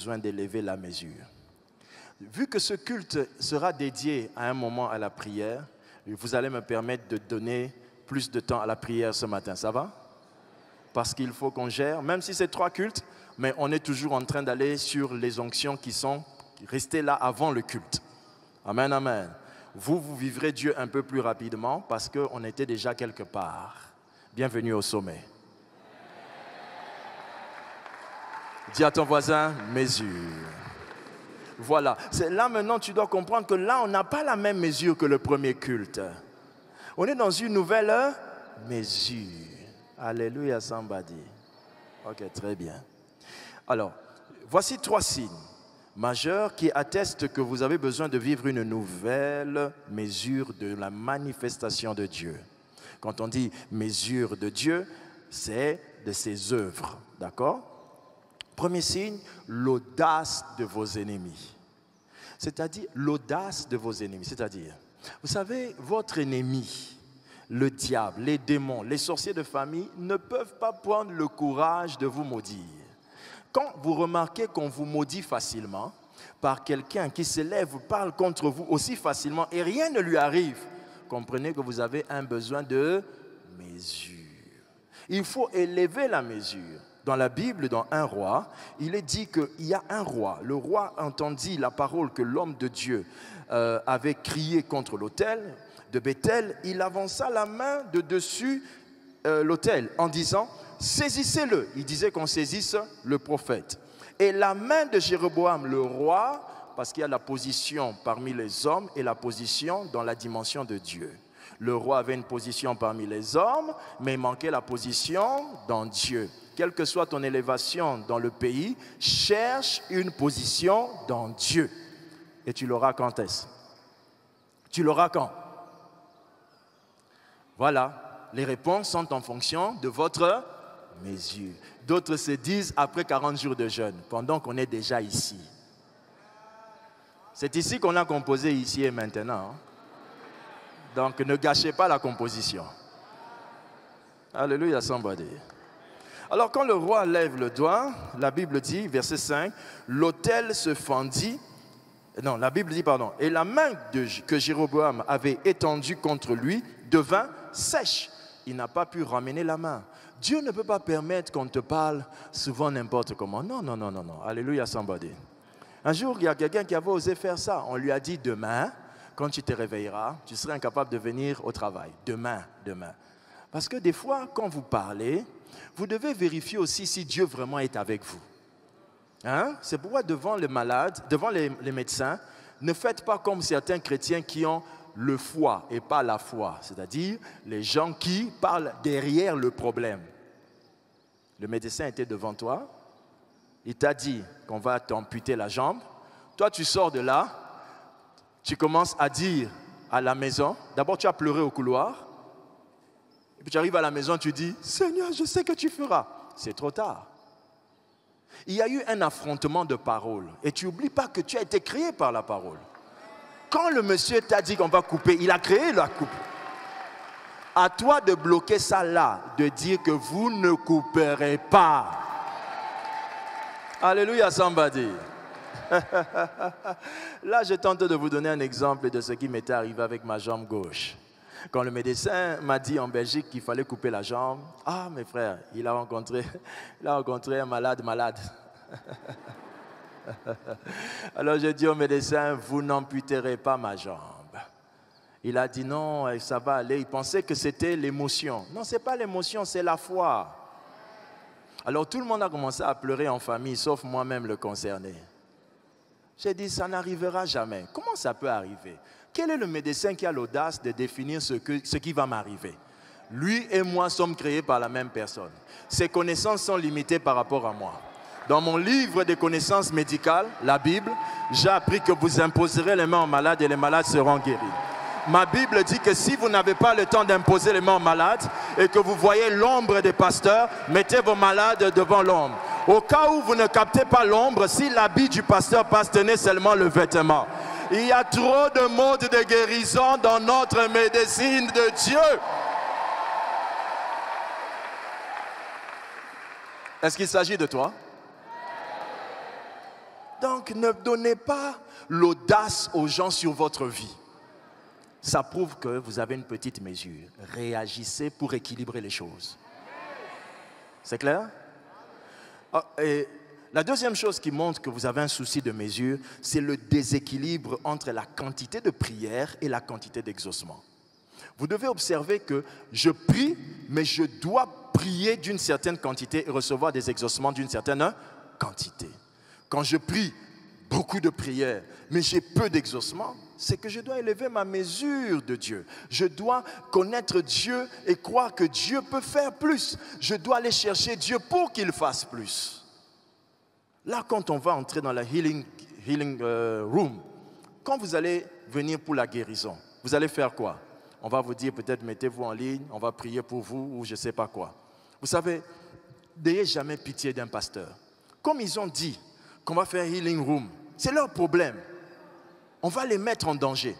besoin d'élever la mesure. Vu que ce culte sera dédié à un moment à la prière, vous allez me permettre de donner plus de temps à la prière ce matin, ça va? Parce qu'il faut qu'on gère, même si c'est 3 cultes, mais on est toujours en train d'aller sur les onctions qui sont restées là avant le culte. Amen, amen. Vous vivrez Dieu un peu plus rapidement parce qu'on était déjà quelque part. Bienvenue au sommet. Dis à ton voisin, mesure. Voilà. C'est là maintenant tu dois comprendre que là, on n'a pas la même mesure que le premier culte. On est dans une nouvelle mesure. Alléluia, somebody. Ok, très bien. Alors, voici 3 signes majeurs qui attestent que vous avez besoin de vivre une nouvelle mesure de la manifestation de Dieu. Quand on dit mesure de Dieu, c'est de ses œuvres, d'accord? Premier signe, l'audace de vos ennemis. C'est-à-dire, l'audace de vos ennemis. C'est-à-dire, vous savez, votre ennemi, le diable, les démons, les sorciers de famille ne peuvent pas prendre le courage de vous maudire. Quand vous remarquez qu'on vous maudit facilement par quelqu'un qui se lève, parle contre vous aussi facilement et rien ne lui arrive, comprenez que vous avez un besoin de mesure. Il faut élever la mesure. Dans la Bible, dans 1 Roi, il est dit qu'il y a un roi. Le roi entendit la parole que l'homme de Dieu avait crié contre l'autel de Bethel. Il avança la main de dessus l'autel en disant « Saisissez-le ». Il disait qu'on saisisse le prophète. Et la main de Jéroboam, le roi, parce qu'il y a la position parmi les hommes et la position dans la dimension de Dieu. Le roi avait une position parmi les hommes, mais il manquait la position dans Dieu. Quelle que soit ton élévation dans le pays, cherche une position dans Dieu. Et tu l'auras quand est-ce? Tu l'auras quand? Voilà, les réponses sont en fonction de votre mesure. D'autres se disent après 40 jours de jeûne, pendant qu'on est déjà ici. C'est ici qu'on a composé ici et maintenant. Donc ne gâchez pas la composition. Alléluia, somebody. Alors quand le roi lève le doigt, la Bible dit, verset 5, l'autel se fendit. Non, la Bible dit, pardon. Et la main que Jéroboam avait étendue contre lui devint sèche. Il n'a pas pu ramener la main. Dieu ne peut pas permettre qu'on te parle souvent n'importe comment. Non, non, non, non, non. Alléluia, somebody. Un jour, il y a quelqu'un qui avait osé faire ça. On lui a dit, demain, quand tu te réveilleras, tu seras incapable de venir au travail. Demain, demain. Parce que des fois, quand vous parlez, vous devez vérifier aussi si Dieu vraiment est avec vous. Hein? C'est pourquoi devant les malades, devant les médecins, ne faites pas comme certains chrétiens qui ont le foi et pas la foi. C'est-à-dire les gens qui parlent derrière le problème. Le médecin était devant toi, il t'a dit qu'on va t'amputer la jambe. Toi, tu sors de là, tu commences à dire à la maison, d'abord tu as pleuré au couloir, et puis tu arrives à la maison, tu dis, Seigneur, je sais que tu feras. C'est trop tard. Il y a eu un affrontement de paroles. Et tu n'oublies pas que tu as été créé par la parole. Quand le monsieur t'a dit qu'on va couper, il a créé la coupe. À toi de bloquer ça là, de dire que vous ne couperez pas. Alléluia, somebody. Là, je tente de vous donner un exemple de ce qui m'était arrivé avec ma jambe gauche. Quand le médecin m'a dit en Belgique qu'il fallait couper la jambe, ah mes frères, il a rencontré un malade. Alors j'ai dit au médecin, vous n'amputerez pas ma jambe. Il a dit non, ça va aller. Il pensait que c'était l'émotion. Non, ce n'est pas l'émotion, c'est la foi. Alors tout le monde a commencé à pleurer en famille, sauf moi-même le concerné. J'ai dit, ça n'arrivera jamais. Comment ça peut arriver? Quel est le médecin qui a l'audace de définir ce qui va m'arriver? Lui et moi sommes créés par la même personne. Ses connaissances sont limitées par rapport à moi. Dans mon livre de connaissances médicales, la Bible, j'ai appris que vous imposerez les mains aux malades et les malades seront guéris. Ma Bible dit que si vous n'avez pas le temps d'imposer les mains aux malades et que vous voyez l'ombre des pasteurs, mettez vos malades devant l'ombre. Au cas où vous ne captez pas l'ombre, si l'habit du pasteur passe, tenez seulement le vêtement. Il y a trop de modes de guérison dans notre médecine de Dieu. Est-ce qu'il s'agit de toi? Donc, ne donnez pas l'audace aux gens sur votre vie. Ça prouve que vous avez une petite mesure. Réagissez pour équilibrer les choses. C'est clair? Et la deuxième chose qui montre que vous avez un souci de mesure, c'est le déséquilibre entre la quantité de prière et la quantité d'exaucement. Vous devez observer que je prie, mais je dois prier d'une certaine quantité et recevoir des exaucements d'une certaine quantité. Quand je prie beaucoup de prières, mais j'ai peu d'exaucements, c'est que je dois élever ma mesure de Dieu. Je dois connaître Dieu et croire que Dieu peut faire plus. Je dois aller chercher Dieu pour qu'il fasse plus. Là, quand on va entrer dans la healing room, quand vous allez venir pour la guérison, vous allez faire quoi? On va vous dire peut-être mettez-vous en ligne, on va prier pour vous ou je ne sais pas quoi. Vous savez, n'ayez jamais pitié d'un pasteur. Comme ils ont dit qu'on va faire healing room, c'est leur problème. On va les mettre en danger.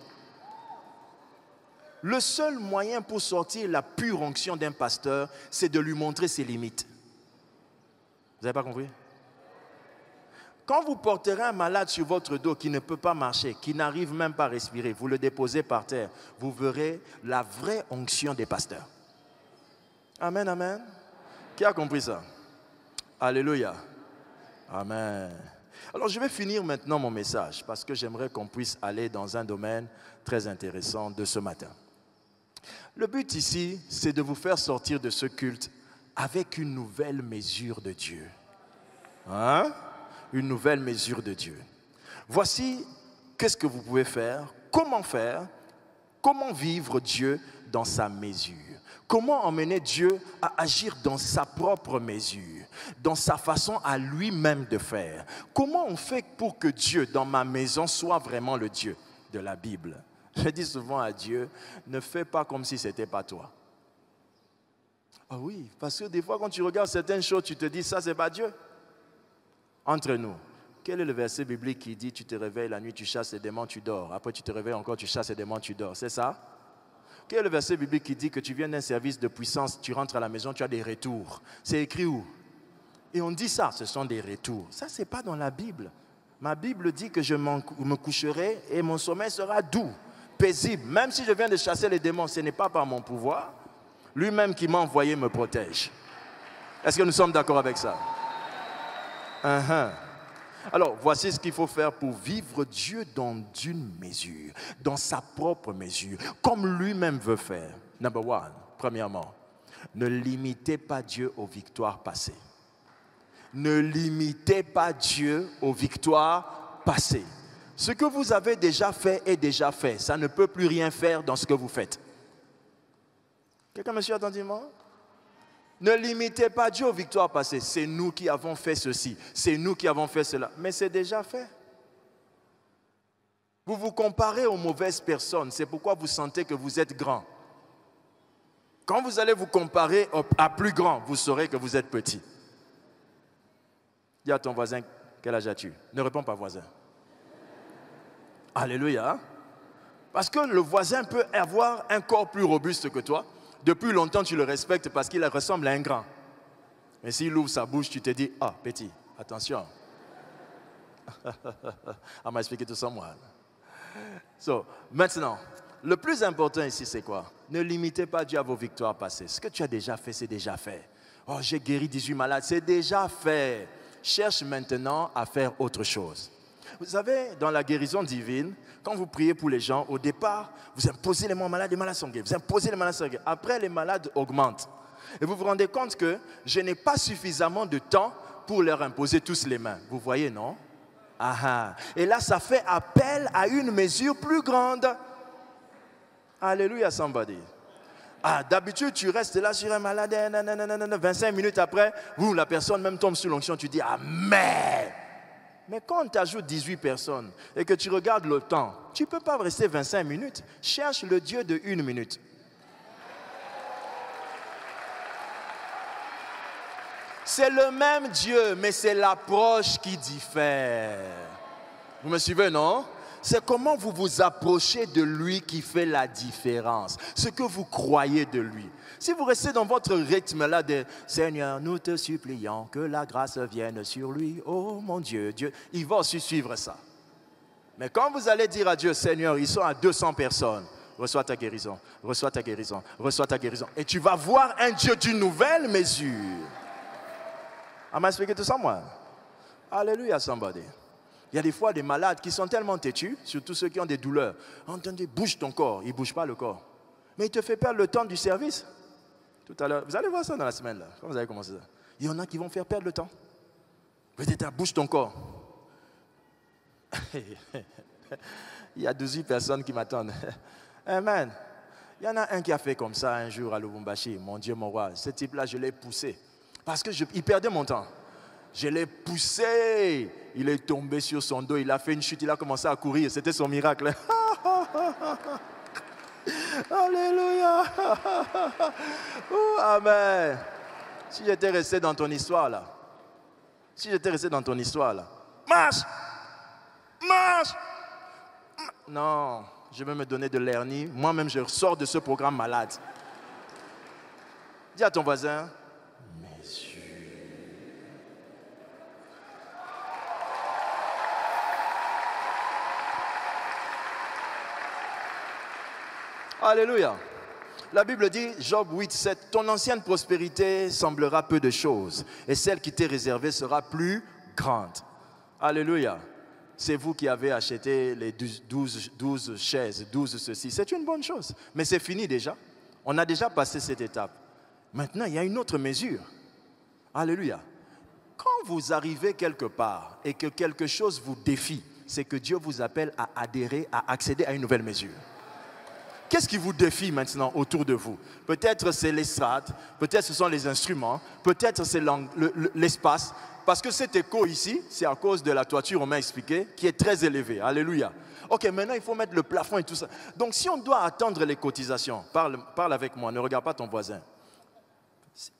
Le seul moyen pour sortir la pure onction d'un pasteur, c'est de lui montrer ses limites. Vous n'avez pas compris? Quand vous porterez un malade sur votre dos qui ne peut pas marcher, qui n'arrive même pas à respirer, vous le déposez par terre, vous verrez la vraie onction des pasteurs. Amen, amen. Qui a compris ça? Alléluia. Amen. Alors je vais finir maintenant mon message parce que j'aimerais qu'on puisse aller dans un domaine très intéressant de ce matin. Le but ici, c'est de vous faire sortir de ce culte avec une nouvelle mesure de Dieu. Hein? Une nouvelle mesure de Dieu. Voici qu'est-ce que vous pouvez faire, comment vivre Dieu dans sa mesure. Comment emmener Dieu à agir dans sa propre mesure, dans sa façon à lui-même de faire. Comment on fait pour que Dieu, dans ma maison, soit vraiment le Dieu de la Bible? Je dis souvent à Dieu, ne fais pas comme si ce n'était pas toi. Ah oui, parce que des fois quand tu regardes certaines choses, tu te dis, ça c'est pas Dieu. Entre nous, quel est le verset biblique qui dit, tu te réveilles la nuit, tu chasses les démons, tu dors. Après tu te réveilles encore, tu chasses les démons, tu dors. C'est ça? Quel est le verset biblique qui dit que tu viens d'un service de puissance, tu rentres à la maison, tu as des retours? C'est écrit où? Et on dit ça, ce sont des retours. Ça, ce n'est pas dans la Bible. Ma Bible dit que je me coucherai et mon sommeil sera doux, paisible. Même si je viens de chasser les démons, ce n'est pas par mon pouvoir. Lui-même qui m'a envoyé me protège. Est-ce que nous sommes d'accord avec ça? Alors, voici ce qu'il faut faire pour vivre Dieu dans une mesure, dans sa propre mesure, comme lui-même veut faire. Number one, premièrement, ne limitez pas Dieu aux victoires passées. Ne limitez pas Dieu aux victoires passées. Ce que vous avez déjà fait est déjà fait. Ça ne peut plus rien faire dans ce que vous faites. Quelqu'un me suit attentivement? Ne limitez pas Dieu aux victoires passées. C'est nous qui avons fait ceci. C'est nous qui avons fait cela. Mais c'est déjà fait. Vous vous comparez aux mauvaises personnes. C'est pourquoi vous sentez que vous êtes grand. Quand vous allez vous comparer à plus grand, vous saurez que vous êtes petit. Dis à ton voisin, quel âge as-tu? Ne réponds pas voisin. Alléluia. Parce que le voisin peut avoir un corps plus robuste que toi. Depuis longtemps, tu le respectes parce qu'il ressemble à un grand. Mais s'il ouvre sa bouche, tu te dis, ah, petit, attention. I m'a expliqué to someone. So, maintenant, le plus important ici, c'est quoi? Ne limitez pas Dieu à vos victoires passées. Ce que tu as déjà fait, c'est déjà fait. Oh, j'ai guéri 18 malades, c'est déjà fait. Cherche maintenant à faire autre chose. Vous savez, dans la guérison divine, quand vous priez pour les gens, au départ, vous imposez les malades, les malades sont guéris. Vous imposez les malades sont guéris. Après, les malades augmentent. Et vous vous rendez compte que je n'ai pas suffisamment de temps pour leur imposer tous les mains. Vous voyez, non? Ah. Et là, ça fait appel à une mesure plus grande. Alléluia, somebody. Ah, d'habitude, tu restes là sur un malade, 25 minutes après, la personne même tombe sur l'onction, tu dis, ah, mais quand on t'ajoute 18 personnes et que tu regardes le temps, tu ne peux pas rester 25 minutes. Cherche le Dieu de 1 minute. C'est le même Dieu, mais c'est l'approche qui diffère. Vous me suivez, non? C'est comment vous vous approchez de lui qui fait la différence. Ce que vous croyez de lui. Si vous restez dans votre rythme là de « Seigneur, nous te supplions que la grâce vienne sur lui. Oh mon Dieu, Dieu. » Il va aussi suivre ça. Mais quand vous allez dire à Dieu « Seigneur, ils sont à 200 personnes. » Reçois ta guérison, reçois ta guérison, reçois ta guérison. Et tu vas voir un Dieu d'une nouvelle mesure. Am I speaking to someone? Alléluia, somebody. Il y a des fois des malades qui sont tellement têtus, surtout ceux qui ont des douleurs. Entendez, bouge ton corps. Il ne bouge pas le corps. Mais il te fait perdre le temps du service. Tout à l'heure, vous allez voir ça dans la semaine, là, quand vous allez commencer ça. Il y en a qui vont faire perdre le temps. Peut-être, bouge ton corps. Il y a 18 personnes qui m'attendent. Amen. Il y en a un qui a fait comme ça un jour à Lubumbashi. Mon Dieu, mon roi. Ce type-là, je l'ai poussé. Parce qu'il perdait mon temps. Je l'ai poussé. Il est tombé sur son dos. Il a fait une chute. Il a commencé à courir. C'était son miracle. Alléluia. Oh, amen. Si j'étais resté dans ton histoire là. Marche. Non. Je vais me donner de l'hernie. Moi-même, je sors de ce programme malade. Dis à ton voisin, mes yeux. Alléluia. La Bible dit, Job 8, 7, ton ancienne prospérité semblera peu de choses, et celle qui t'est réservée sera plus grande. Alléluia. C'est vous qui avez acheté les 12 chaises, 12 ceci. C'est une bonne chose. Mais c'est fini déjà. On a déjà passé cette étape. Maintenant, il y a une autre mesure. Alléluia. Quand vous arrivez quelque part et que quelque chose vous défie, c'est que Dieu vous appelle à adhérer, à accéder à une nouvelle mesure. Qu'est-ce qui vous défie maintenant autour de vous? Peut-être c'est l'estrade, peut-être ce sont les instruments, peut-être c'est l'espace. Parce que cet écho ici, c'est à cause de la toiture, on m'a expliqué, qui est très élevée. Alléluia. Ok, maintenant il faut mettre le plafond et tout ça. Donc si on doit attendre les cotisations, parle avec moi, ne regarde pas ton voisin.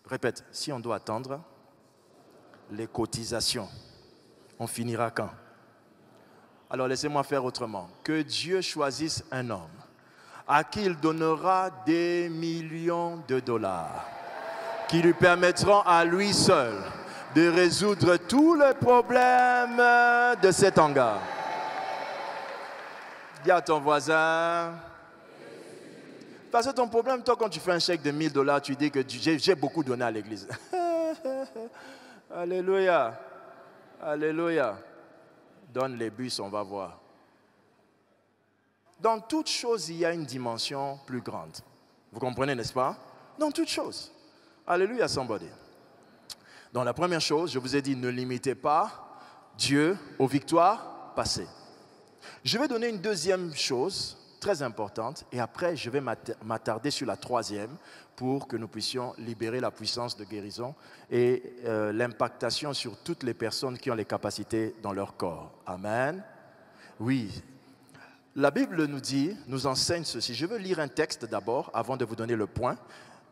Répète, si on doit attendre les cotisations, on finira quand? Alors laissez-moi faire autrement. Que Dieu choisisse un homme à qui il donnera des millions de dollars qui lui permettront à lui seul de résoudre tous les problèmes de cet hangar. Dis à ton voisin. Parce que ton problème, toi, quand tu fais un chèque de 1000 $, tu dis que j'ai beaucoup donné à l'église. Alléluia. Alléluia. Donne les bus, on va voir. Dans toute chose, il y a une dimension plus grande. Vous comprenez, n'est-ce pas? Dans toute chose. Alléluia, somebody. Donc la première chose, je vous ai dit, ne limitez pas Dieu aux victoires passées. Je vais donner une deuxième chose très importante et après je vais m'attarder sur la troisième pour que nous puissions libérer la puissance de guérison et l'impactation sur toutes les personnes qui ont les capacités dans leur corps. Amen. Oui. La Bible nous enseigne ceci. Je veux lire un texte d'abord avant de vous donner le point.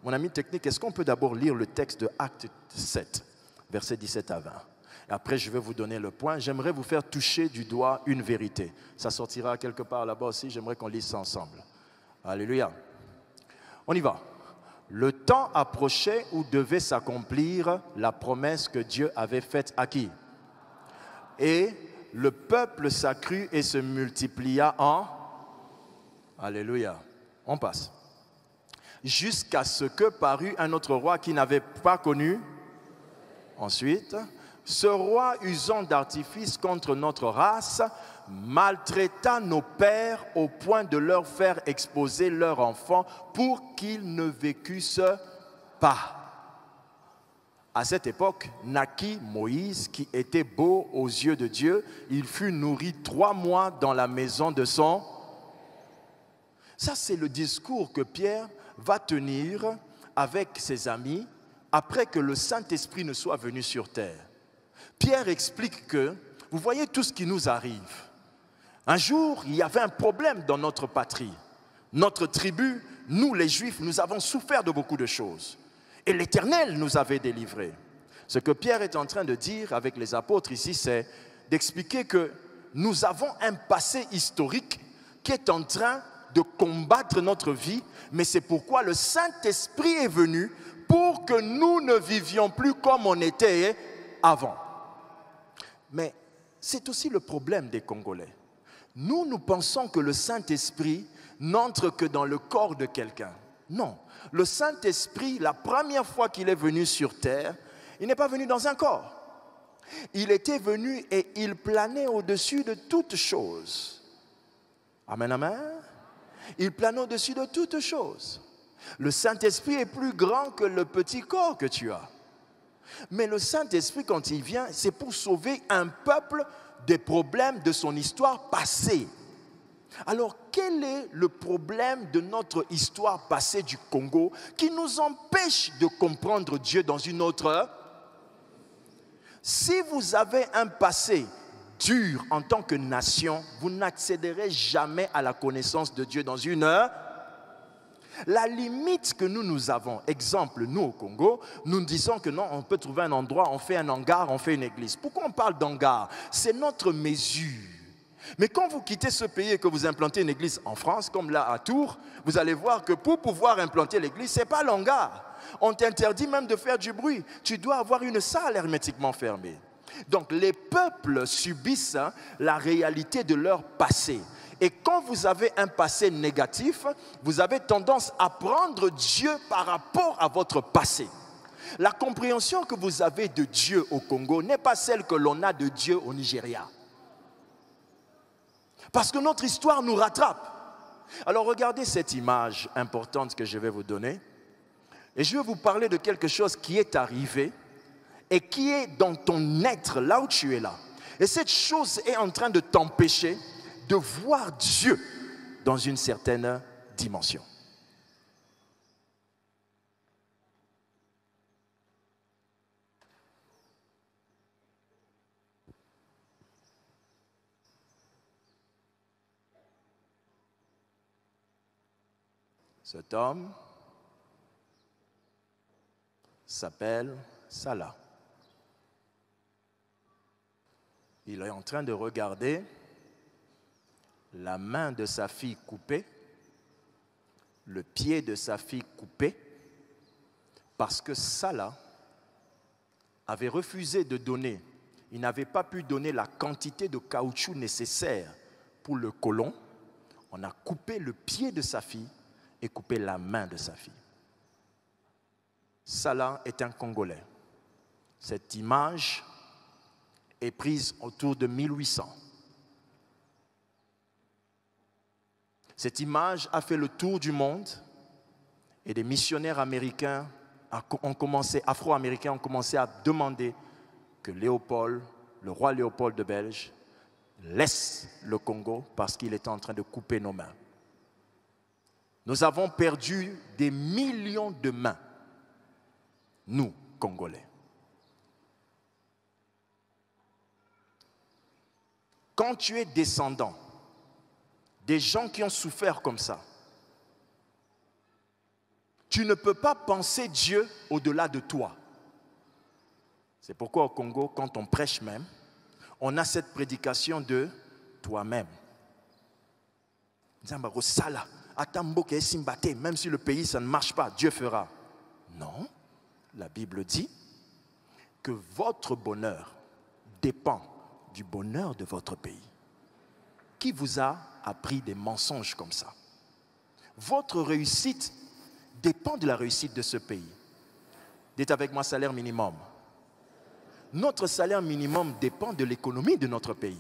Mon ami technique, est-ce qu'on peut d'abord lire le texte de Acte 7, versets 17 à 20? Et après, je vais vous donner le point. J'aimerais vous faire toucher du doigt une vérité. Ça sortira quelque part là-bas aussi. J'aimerais qu'on lise ça ensemble. Alléluia. On y va. Le temps approchait où devait s'accomplir la promesse que Dieu avait faite à qui? Et le peuple s'accrut et se multiplia en... Alléluia. On passe. Jusqu'à ce que parut un autre roi qui n'avait pas connu. Ensuite, ce roi, usant d'artifice contre notre race, maltraita nos pères au point de leur faire exposer leurs enfants pour qu'ils ne vécussent pas. À cette époque, naquit Moïse, qui était beau aux yeux de Dieu. Il fut nourri 3 mois dans la maison de son... Ça, c'est le discours que Pierre va tenir avec ses amis après que le Saint-Esprit ne soit venu sur terre. Pierre explique que, vous voyez tout ce qui nous arrive. Un jour, il y avait un problème dans notre patrie. Notre tribu, nous les Juifs, nous avons souffert de beaucoup de choses. Et l'Éternel nous avait délivrés. Ce que Pierre est en train de dire avec les apôtres ici, c'est d'expliquer que nous avons un passé historique qui est en train de combattre notre vie, mais c'est pourquoi le Saint-Esprit est venu pour que nous ne vivions plus comme on était avant. Mais c'est aussi le problème des Congolais. Nous pensons que le Saint-Esprit n'entre que dans le corps de quelqu'un. Non, le Saint-Esprit, la première fois qu'il est venu sur terre, il n'est pas venu dans un corps. Il était venu et il planait au-dessus de toutes choses. Amen, amen. Il planait au-dessus de toutes choses. Le Saint-Esprit est plus grand que le petit corps que tu as. Mais le Saint-Esprit, quand il vient, c'est pour sauver un peuple des problèmes de son histoire passée. Alors, quel est le problème de notre histoire passée du Congo qui nous empêche de comprendre Dieu dans une autre? Si vous avez un passé dur en tant que nation, vous n'accéderez jamais à la connaissance de Dieu dans une heure. La limite que nous avons, exemple, nous au Congo, nous disons que non, on peut trouver un endroit, on fait un hangar, on fait une église. Pourquoi on parle d'hangar? C'est notre mesure. Mais quand vous quittez ce pays et que vous implantez une église en France, comme là à Tours, vous allez voir que pour pouvoir implanter l'église, ce n'est pas l'hangar. On t'interdit même de faire du bruit. Tu dois avoir une salle hermétiquement fermée. Donc les peuples subissent la réalité de leur passé. Et quand vous avez un passé négatif, vous avez tendance à prendre Dieu par rapport à votre passé. La compréhension que vous avez de Dieu au Congo n'est pas celle que l'on a de Dieu au Nigeria. Parce que notre histoire nous rattrape. Alors regardez cette image importante que je vais vous donner. Et je vais vous parler de quelque chose qui est arrivé et qui est dans ton être, là où tu es là. Et cette chose est en train de t'empêcher de voir Dieu dans une certaine dimension. Cet homme s'appelle Salah. Il est en train de regarder la main de sa fille coupée, le pied de sa fille coupé, parce que Salah avait refusé de donner. Il n'avait pas pu donner la quantité de caoutchouc nécessaire pour le côlon. On a coupé le pied de sa fille et coupé la main de sa fille. Salah est un Congolais. Cette image est prise autour de 1800. Cette image a fait le tour du monde et des missionnaires américains afro-américains ont commencé à demander que Léopold, le roi Léopold de Belge, laisse le Congo parce qu'il est en train de couper nos mains. Nous avons perdu des millions de mains, nous, Congolais. Quand tu es descendant des gens qui ont souffert comme ça, tu ne peux pas penser Dieu au-delà de toi. C'est pourquoi au Congo, quand on prêche même, on a cette prédication de toi-même. Même si le pays, ça ne marche pas, Dieu fera. Non, la Bible dit que votre bonheur dépend du bonheur de votre pays. Qui vous a appris des mensonges comme ça? Votre réussite dépend de la réussite de ce pays. Dites avec moi, salaire minimum. Notre salaire minimum dépend de l'économie de notre pays.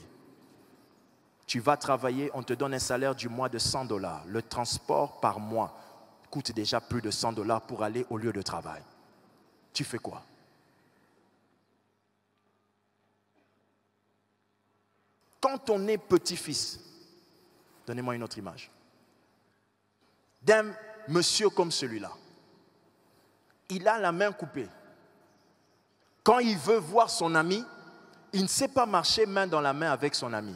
Tu vas travailler, on te donne un salaire du mois de $100. Le transport par mois coûte déjà plus de $100 pour aller au lieu de travail. Tu fais quoi? Quand on est petit-fils, donnez-moi une autre image, d'un monsieur comme celui-là, il a la main coupée. Quand il veut voir son ami, il ne sait pas marcher main dans la main avec son ami.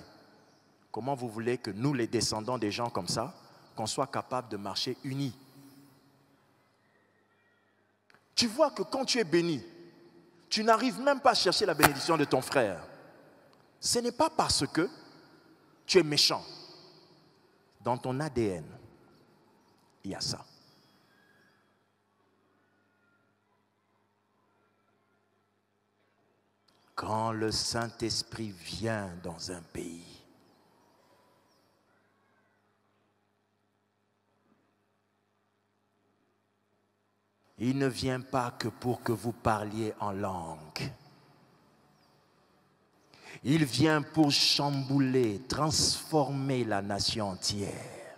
Comment vous voulez que nous, les descendants des gens comme ça, qu'on soit capables de marcher unis? Tu vois que quand tu es béni, tu n'arrives même pas à chercher la bénédiction de ton frère. Ce n'est pas parce que tu es méchant. Dans ton ADN, il y a ça. Quand le Saint-Esprit vient dans un pays, il ne vient pas que pour que vous parliez en langue. Il vient pour chambouler, transformer la nation entière.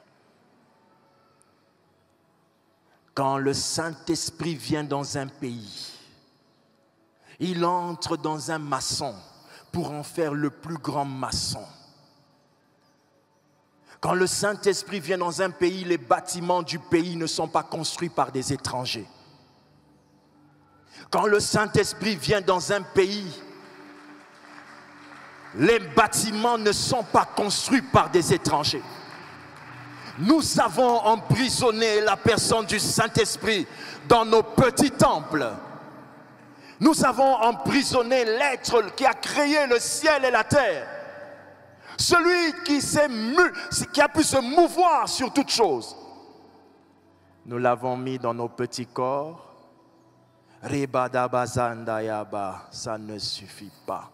Quand le Saint-Esprit vient dans un pays, il entre dans un maçon pour en faire le plus grand maçon. Quand le Saint-Esprit vient dans un pays, les bâtiments du pays ne sont pas construits par des étrangers. Quand le Saint-Esprit vient dans un pays, les bâtiments ne sont pas construits par des étrangers. Nous avons emprisonné la personne du Saint-Esprit dans nos petits temples. Nous avons emprisonné l'être qui a créé le ciel et la terre. Celui qui a pu se mouvoir sur toutes choses. Nous l'avons mis dans nos petits corps. Ça ne suffit pas.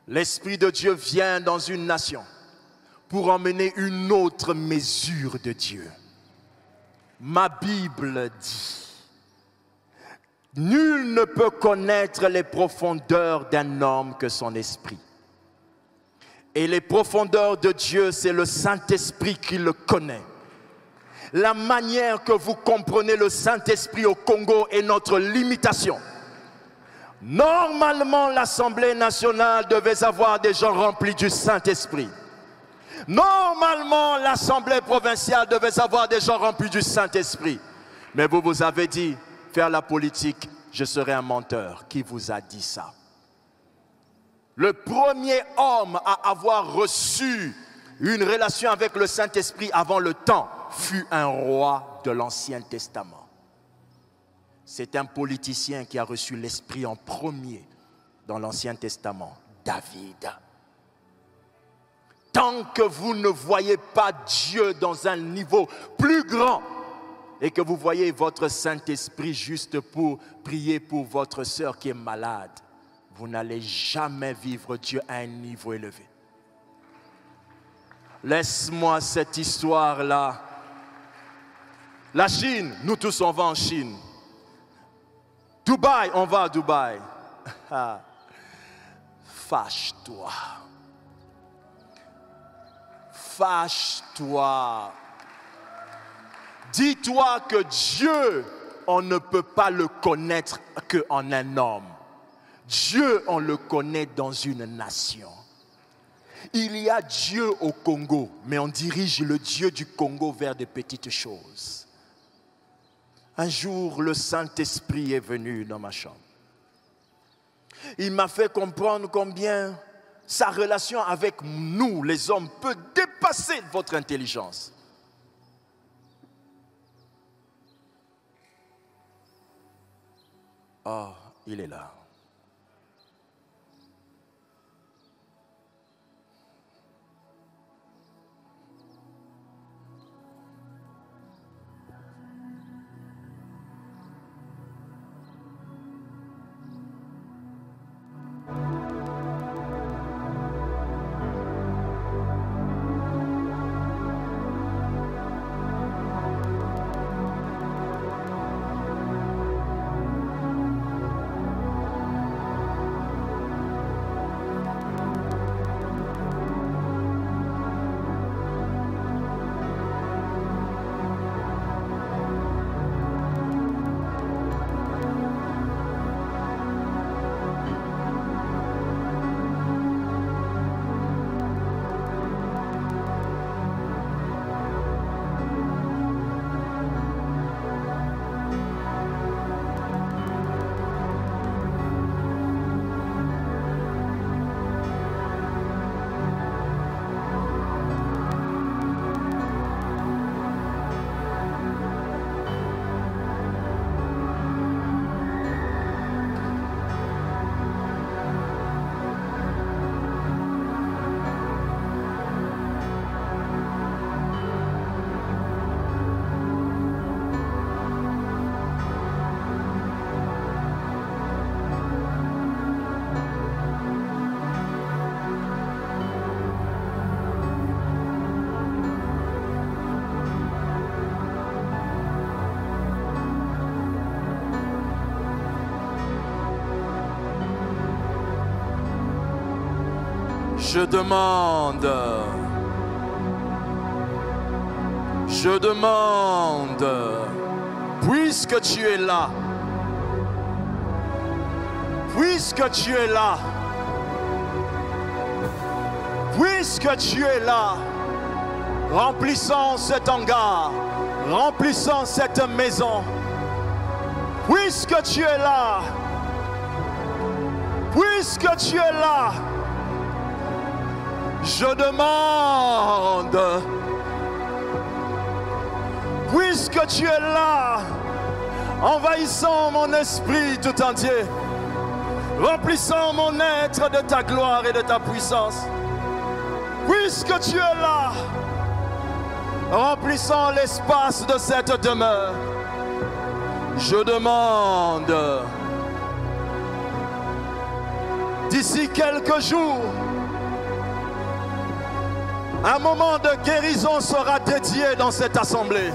L'Esprit de Dieu vient dans une nation pour emmener une autre mesure de Dieu. Ma Bible dit, nul ne peut connaître les profondeurs d'un homme que son esprit. Et les profondeurs de Dieu, c'est le Saint-Esprit qui le connaît. La manière que vous comprenez le Saint-Esprit au Congo est notre limitation. Normalement, l'Assemblée nationale devait avoir des gens remplis du Saint-Esprit. Normalement, l'Assemblée provinciale devait avoir des gens remplis du Saint-Esprit. Mais vous avez dit, faire la politique, je serai un menteur. Qui vous a dit ça? Le premier homme à avoir reçu une relation avec le Saint-Esprit avant le temps fut un roi de l'Ancien Testament. C'est un politicien qui a reçu l'Esprit en premier dans l'Ancien Testament, David. Tant que vous ne voyez pas Dieu dans un niveau plus grand et que vous voyez votre Saint-Esprit juste pour prier pour votre sœur qui est malade, vous n'allez jamais vivre Dieu à un niveau élevé. Laisse-moi cette histoire-là. La Chine, nous tous on va en Chine. Dubaï, on va à Dubaï. Fâche-toi. Fâche-toi. Dis-toi que Dieu, on ne peut pas le connaître qu'en un homme. Dieu, on le connaît dans une nation. Il y a Dieu au Congo, mais on dirige le Dieu du Congo vers de petites choses. Un jour, le Saint-Esprit est venu dans ma chambre. Il m'a fait comprendre combien sa relation avec nous, les hommes, peut dépasser votre intelligence. Oh, il est là. Je demande. Je demande. Puisque tu es là. Puisque tu es là. Puisque tu es là. Remplissons cet hangar. Remplissons cette maison. Puisque tu es là. Puisque tu es là. Je demande. Puisque tu es là, envahissant mon esprit tout entier, remplissant mon être de ta gloire et de ta puissance. Puisque tu es là, remplissant l'espace de cette demeure, je demande, d'ici quelques jours, un moment de guérison sera dédié dans cette assemblée.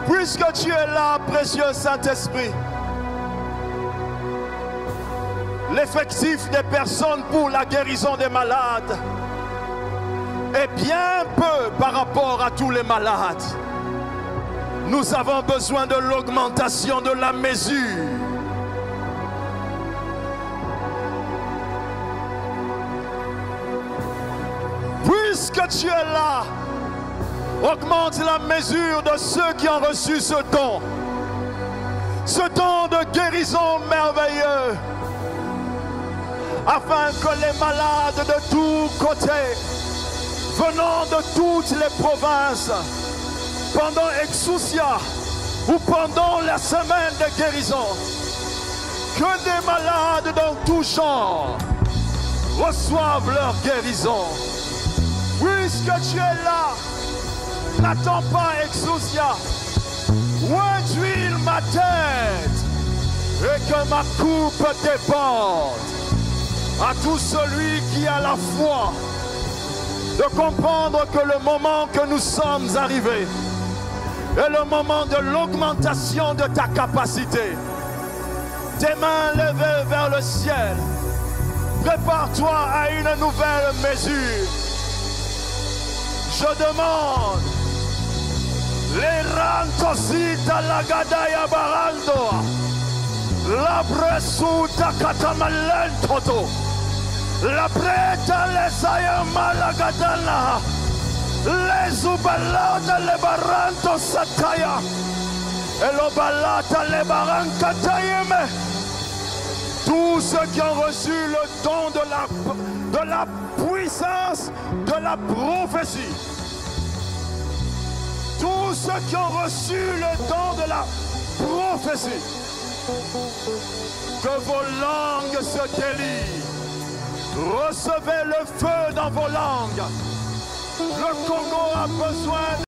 Puisque tu es là, précieux Saint-Esprit, l'effectif des personnes pour la guérison des malades est bien peu par rapport à tous les malades. Nous avons besoin de l'augmentation de la mesure. Puisque tu es là, augmente la mesure de ceux qui ont reçu ce don de guérison merveilleux, afin que les malades de tous côtés, venant de toutes les provinces, pendant Exousia ou pendant la semaine de guérison, que des malades dans tout genre reçoivent leur guérison. Puisque tu es là, n'attends pas Exousia, où huile ma tête et que ma coupe déborde. À tout celui qui a la foi de comprendre que le moment que nous sommes arrivés est le moment de l'augmentation de ta capacité. Tes mains levées vers le ciel, prépare-toi à une nouvelle mesure. Je demande les rantosita la gadaya barando, la bresuta catamalentoto, la preta les ayama la gadana, les ubalata le baranto sataya, et l'obalata le barankatayeme. Tous ceux qui ont reçu le don de la puissance de la prophétie, tous ceux qui ont reçu le don de la prophétie, que vos langues se délient. Recevez le feu dans vos langues. Le Congo a besoin